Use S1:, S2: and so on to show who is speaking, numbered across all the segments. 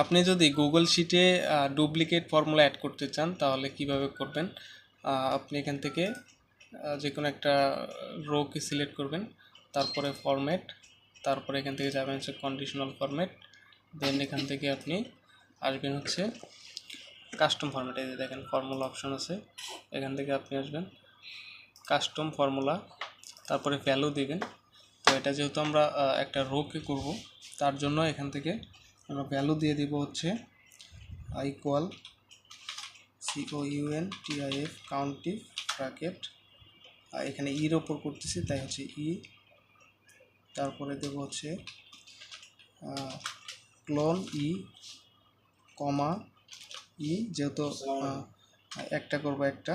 S1: আপনি যদি গুগল শিটে ডুপ্লিকেট ফর্মুলা অ্যাড করতে চান তাহলে কিভাবে করবেন? আপনি এখান থেকে যে কোনো একটা রোকে সিলেক্ট করবেন, তারপরে ফরম্যাট, তারপরে এখান থেকে যাবেন হচ্ছে কন্ডিশনাল ফরম্যাট, দেন এখান থেকে আপনি আসবেন হচ্ছে কাস্টম ফরম্যাটে। দেখেন ফর্মুলা অপশন আছে, এখান থেকে আপনি আসবেন কাস্টম ফর্মুলা, তারপরে ভ্যালু দিবেন। তো এটা যেহেতু আমরা একটা রোকে করব, তার জন্য এখান থেকে আমরা ভ্যালু দিয়ে দিব হচ্ছে ইকুয়াল COUNTIF কাউন্টিভ ব্র্যাকেট, এখানে ইর ওপর করতেছি তাই হচ্ছে ই, তারপরে দেব হচ্ছে ক্লোন ই কমা ই, যেহেতু একটা করব একটা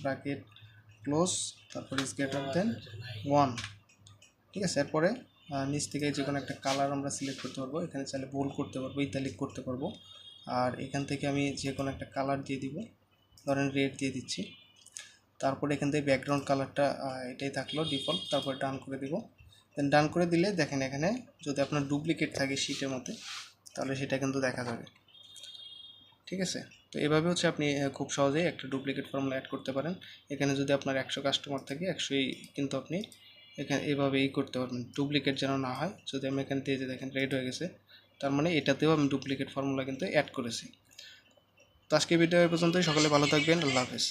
S1: ব্র্যাকেট ক্লোজ, তারপরে ইজ গ্রেটার দেন 1। ঠিক আছে, এরপরে নিচ থেকে যে কোনো একটা কালার আমরা সিলেক্ট করতে পারবো, এখানে চাইলে বোল্ড করতে পারবো, ইতালিক করতে পারবো। আর এখান থেকে আমি যে কোনো একটা কালার দিয়ে দিব, ধরেন রেড দিয়ে দিচ্ছি। তারপরে এখান থেকে ব্যাকগ্রাউন্ড কালারটা এটাই থাকলো ডিফল্ট, তারপরে ডান করে দিব। দেন ডান করে দিলে দেখেন এখানে যদি আপনার ডুপ্লিকেট থাকে শিটের মধ্যে তাহলে সেটা কিন্তু দেখা যাবে। ঠিক আছে, তো এভাবে হচ্ছে আপনি খুব সহজেই একটা ডুপ্লিকেট ফর্মুলা অ্যাড করতে পারেন। এখানে যদি আপনার 100 কাস্টমার থাকে 100ই কিন্তু আপনি এখানে এভাবেই করতে পারবেন, ডুপ্লিকেট যেন না হয়। যদি আমি এখান থেকে দেখেন রেড হয়ে গেছে, তার মানে এটাতেও আমি ডুপ্লিকেট ফর্মুলা কিন্তু অ্যাড করেছি। তো আজকে ভিডিও এ পর্যন্তই, সকলে ভালো থাকবেন, আল্লাহ হাফেজ।